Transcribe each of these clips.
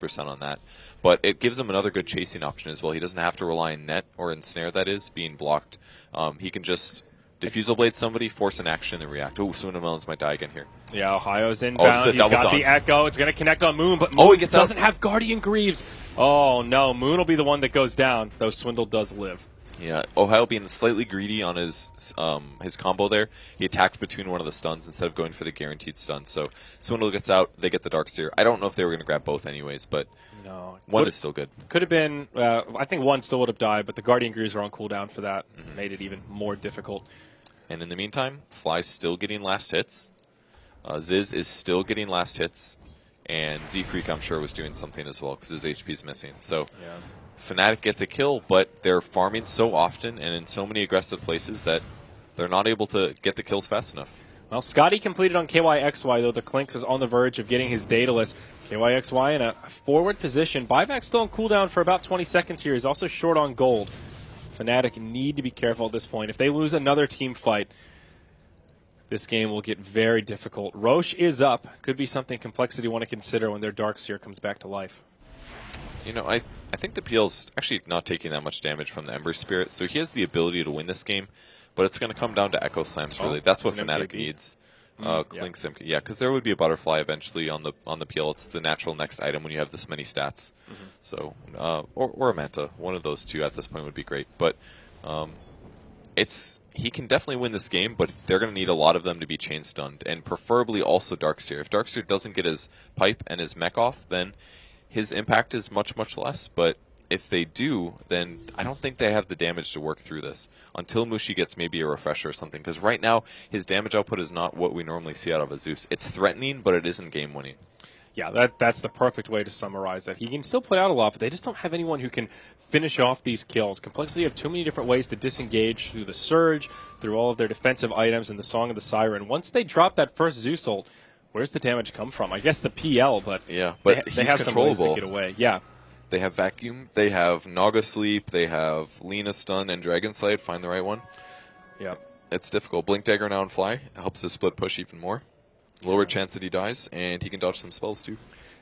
on that. But it gives him another good chasing option as well. He doesn't have to rely on net or ensnare, that is, being blocked. He can just Diffusal Blade somebody, force an action, and react. Oh, Swindle Melons might die again here. Yeah, Ohio's inbound. He's got the Echo. It's going to connect on Moon, but Moon doesn't have Guardian Greaves. Oh, no. Moon will be the one that goes down, though Swindle does live. Yeah, Ohio being slightly greedy on his combo there. He attacked between one of the stuns instead of going for the guaranteed stun. So Swindle gets out, they get the Darkseer. I don't know if they were going to grab both anyways, but one is still good. Could have been, I think one still would have died, but the Guardian Greaves are on cooldown for that. Made it even more difficult. And in the meantime, Fly's still getting last hits. Ziz is still getting last hits. And Z-Freak, I'm sure, was doing something as well because his HP's missing. So Fnatic gets a kill, but they're farming so often and in so many aggressive places that they're not able to get the kills fast enough. Well, Scotty completed on KYXY, though the Clinks is on the verge of getting his Daedalus. KYXY in a forward position. Buyback's still on cooldown for about 20 seconds here. He's also short on gold. Fnatic need to be careful at this point. If they lose another team fight, this game will get very difficult. Roche is up. Could be something Complexity want to consider when their Darkseer comes back to life. You know, I think the PL's actually not taking that much damage from the Ember Spirit, so he has the ability to win this game, but it's going to come down to Echo Slams, really. That's what Fnatic needs. Clinks, yeah, because there would be a Butterfly eventually on the PL. It's the natural next item when you have this many stats. So, or a Manta, one of those two at this point would be great. But he can definitely win this game, but they're going to need a lot of them to be chain stunned, and preferably also Darkseer. If Darkseer doesn't get his pipe and his mech off, then his impact is much, much less. But if they do, then I don't think they have the damage to work through this until Mushi gets maybe a refresher or something. Because right now, his damage output is not what we normally see out of a Zeus. It's threatening, but it isn't game-winning. Yeah, that's the perfect way to summarize that. He can still put out a lot, but they just don't have anyone who can finish off these kills. Complexity have too many different ways to disengage through the Surge, through all of their defensive items, and the Song of the Siren. Once they drop that first Zeus ult, where's the damage come from? I guess the PL, but yeah, but they have some ways to get away. Yeah. They have Vacuum, they have Naga Sleep, they have Lina Stun and Dragon Slide. Find the right one. Yeah. It's difficult. Blink Dagger now and Fly. It helps his split push even more. Lower chance that he dies, and he can dodge some spells too.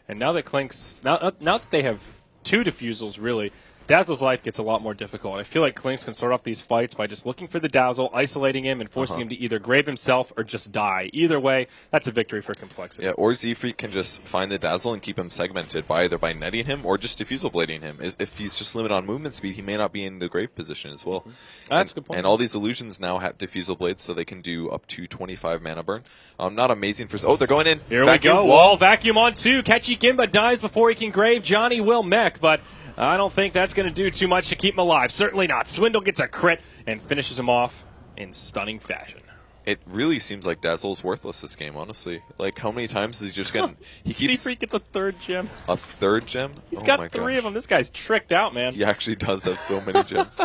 And now that Clinks, now that they have two Diffusals, really, Dazzle's life gets a lot more difficult. I feel like Clinks can start off these fights by just looking for the Dazzle, isolating him, and forcing him to either grave himself or just die. Either way, that's a victory for Complexity. Yeah, or Z-Freak can just find the Dazzle and keep him segmented by either by netting him or just Diffusal Blading him. If he's just limited on movement speed, he may not be in the grave position as well. That's a good point. And all these illusions now have Diffusal Blades, so they can do up to 25 mana burn. Not amazing for... Oh, they're going in. Here Vacuum. We go. Wall Vacuum on two. Catchy Kimba dies before he can grave. Johnny will mech, but... I don't think that's going to do too much to keep him alive. Certainly not. Swindle gets a crit and finishes him off in stunning fashion. It really seems like Dazzle's worthless this game, honestly. Like, how many times is he just getting... Z-Freak gets a third gem. A third gem? He's got three of them. This guy's tricked out, man. He actually does have so many gems.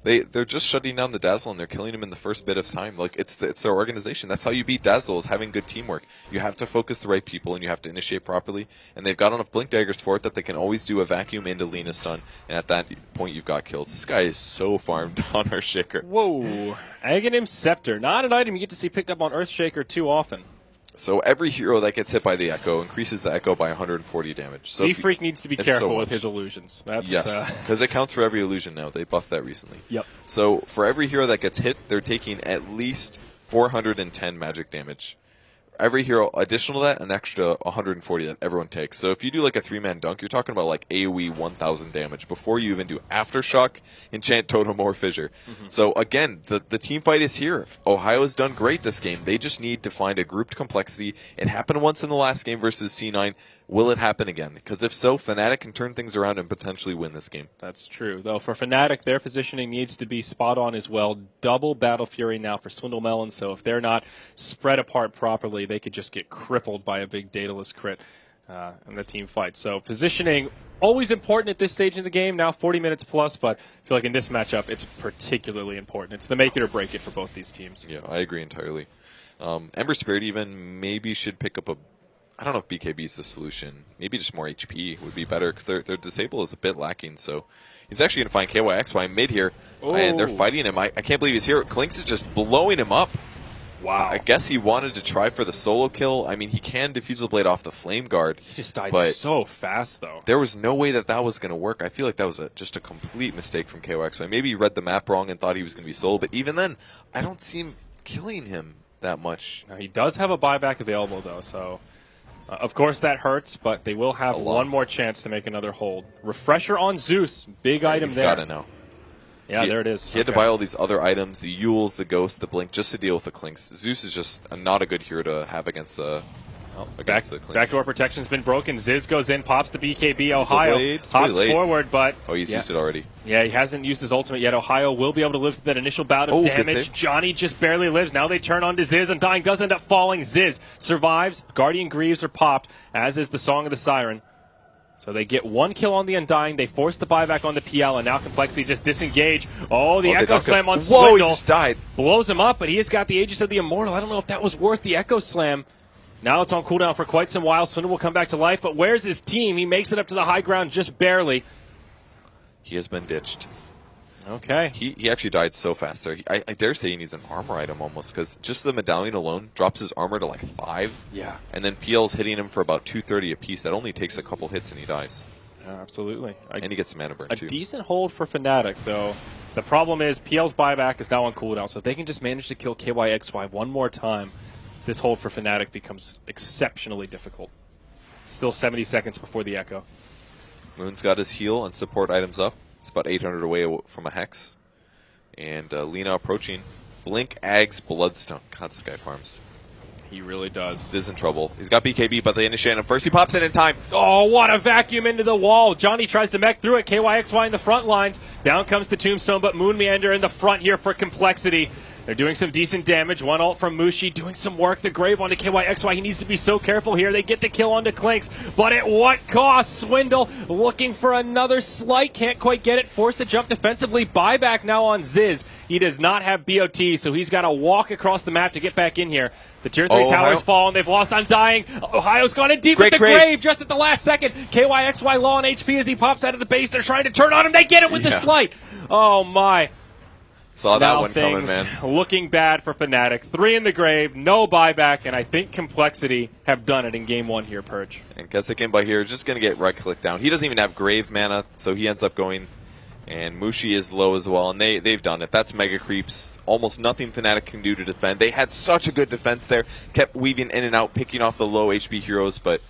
They're just shutting down the Dazzle, and they're killing him in the first bit of time. Like, it's their organization. That's how you beat Dazzle, is having good teamwork. You have to focus the right people, and you have to initiate properly. And they've got enough Blink Daggers for it that they can always do a Vacuum into Lina Stun, and at that point, you've got kills. This guy is so farmed on Earthshaker. Whoa. Aghanim Scepter. Not an item you get to see picked up on Earthshaker too often. So every hero that gets hit by the Echo increases the Echo by 140 damage. So Z-Freak needs to be careful with his illusions. Yes, because it counts for every illusion now. They buffed that recently. Yep. So for every hero that gets hit, they're taking at least 410 magic damage. Every hero additional to that, an extra 140 that everyone takes. So if you do like a 3-man dunk, you're talking about like AoE 1000 damage before you even do Aftershock, Enchant Totem, or Fissure. So again, the team fight is here. Ohio's done great this game. They just need to find a grouped Complexity. It happened once in the last game versus C9. Will it happen again? Because if so, Fnatic can turn things around and potentially win this game. That's true. Though for Fnatic, their positioning needs to be spot on as well. Double Battle Fury now for Swindle Melon, so if they're not spread apart properly, they could just get crippled by a big Daedalus crit in the team fight. So positioning, always important at this stage in the game, now 40 minutes plus, but I feel like in this matchup, it's particularly important. It's the make it or break it for both these teams. Yeah, I agree entirely. Ember Spirit even maybe should pick up a... I don't know if BKB is the solution. Maybe just more HP would be better because their disable is a bit lacking. So he's actually going to find KYXY mid here, and they're fighting him. I can't believe he's here. Clinks is just blowing him up. Wow. I guess he wanted to try for the solo kill. I mean, he can defuse the blade off the flame guard. He just died but so fast, though. there was no way that was going to work. I feel like that was just a complete mistake from KYXY. Maybe he read the map wrong and thought he was going to be solo, but even then, I don't see him killing him that much. Now, he does have a buyback available, though, so of course that hurts, but they will have one more chance to make another hold. Refresher on Zeus. Big item there. He's got to know. Yeah, there it is. He had to buy all these other items, the Yules, the Ghost, the Blink, just to deal with the Clinks. Zeus is just not a good hero to have against the Clinks. Backdoor protection's been broken. Ziz goes in, pops the BKB. Ohio hops forward, but... Oh, he's used it already. Yeah, he hasn't used his ultimate yet. Ohio will be able to live through that initial bout of damage. Johnny just barely lives. Now they turn on to Ziz. Undying does end up falling. Ziz survives. Guardian Greaves are popped, as is the Song of the Siren. So they get one kill on the Undying. They force the buyback on the PL, and now Complexity just disengage. Oh, the Echo Slam on Swindle. Whoa, he just died. Blows him up, but he has got the Aegis of the Immortal. I don't know if that was worth the Echo Slam. Now it's on cooldown for quite some while. Swindle will come back to life, but where's his team? He makes it up to the high ground just barely. He has been ditched. Okay. He actually died so fast there. I dare say he needs an armor item almost, because just the medallion alone drops his armor to like 5. Yeah. And then PL's hitting him for about 230 apiece. That only takes a couple hits and he dies. Absolutely. And he gets some mana burn too. A decent hold for Fnatic, though. The problem is PL's buyback is now on cooldown, so if they can just manage to kill KYXY one more time, this hold for Fnatic becomes exceptionally difficult. Still 70 seconds before the Echo. Moon's got his heal and support items up. It's about 800 away from a Hex. And Lina approaching. Blink, Ags, Bloodstone. God, this guy farms. He really does. He's in trouble. He's got BKB, but they initiate him first. He pops in time. Oh, what a vacuum into the wall. Johnny tries to mech through it. KYXY in the front lines. Down comes the Tombstone, but Moon Meander in the front here for Complexity. They're doing some decent damage. One ult from Mushi, doing some work. The Grave onto KYXY. He needs to be so careful here. They get the kill onto Clinks, but at what cost? Swindle looking for another slight. Can't quite get it. Forced to jump defensively. Buyback now on Ziz. He does not have BOT, so he's got to walk across the map to get back in here. The Tier 3 towers fall, and they've lost Undying. Ohio's gone in deep with the Grave just at the last second. KYXY low on HP as he pops out of the base. They're trying to turn on him. They get it with the slight. Oh, my. Saw that one coming, man. Looking bad for Fnatic. 3 in the Grave, no buyback, and I think Complexity have done it in Game 1 here, Purge. And Kesik by here is just going to get right-click down. He doesn't even have Grave mana, so he ends up going. And Mushi is low as well, and they've done it. That's Mega Creeps. Almost nothing Fnatic can do to defend. They had such a good defense there. Kept weaving in and out, picking off the low HP heroes, but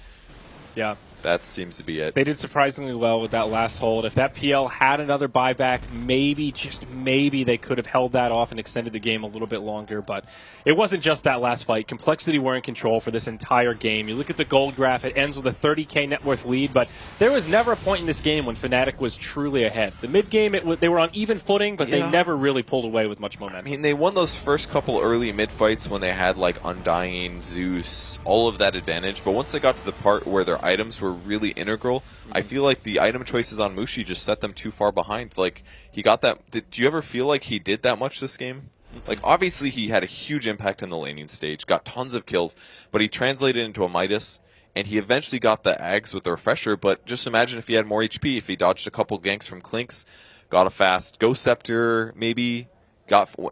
yeah, that seems to be it. They did surprisingly well with that last hold. If that PL had another buyback, maybe, just maybe, they could have held that off and extended the game a little bit longer. But it wasn't just that last fight. Complexity were in control for this entire game. You look at the gold graph, it ends with a 30k net worth lead, but there was never a point in this game when Fnatic was truly ahead. The mid-game, they were on even footing, but they never really pulled away with much momentum. I mean, they won those first couple early mid-fights when they had, like, Undying, Zeus, all of that advantage. But once they got to the part where their items were really integral, I feel like the item choices on Mushi just set them too far behind. Like, he got that... Do you ever feel like he did that much this game? Like, obviously he had a huge impact in the laning stage, got tons of kills, but he translated into a Midas, and he eventually got the Ags with the Refresher, but just imagine if he had more HP, if he dodged a couple ganks from Clinks, got a fast Ghost Scepter, maybe,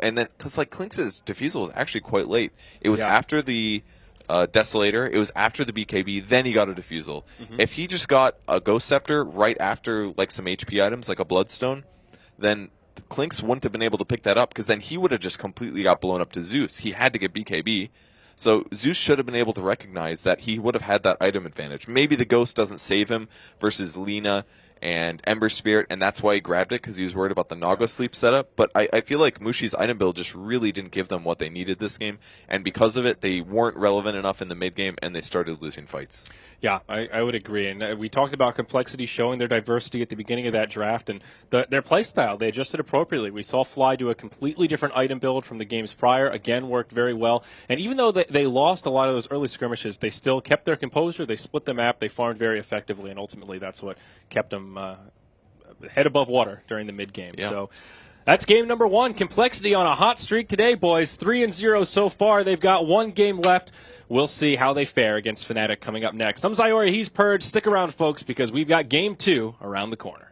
and then, because, like, Clinks' defusal was actually quite late. It was after the... Desolator, it was after the BKB, then he got a defusal. If he just got a Ghost Scepter right after like some HP items, like a Bloodstone, then Clinks wouldn't have been able to pick that up, because then he would have just completely got blown up to Zeus. He had to get BKB. So Zeus should have been able to recognize that he would have had that item advantage. Maybe the Ghost doesn't save him versus Lina and Ember Spirit, and that's why he grabbed it, because he was worried about the Naga Sleep setup. But I feel like Mushi's item build just really didn't give them what they needed this game, and because of it, they weren't relevant enough in the mid-game, and they started losing fights. Yeah, I would agree. And we talked about Complexity showing their diversity at the beginning of that draft, and their playstyle, they adjusted appropriately. We saw Fly do a completely different item build from the games prior, again, worked very well. And even though they lost a lot of those early skirmishes, they still kept their composure, they split the map, they farmed very effectively, and ultimately that's what kept them head above water during the mid-game. Yeah. So that's game number 1. Complexity on a hot streak today, boys. 3-0 so far. They've got one game left. We'll see how they fare against Fnatic coming up next. I'm Zyori. He's Purge. Stick around, folks, because we've got game 2 around the corner.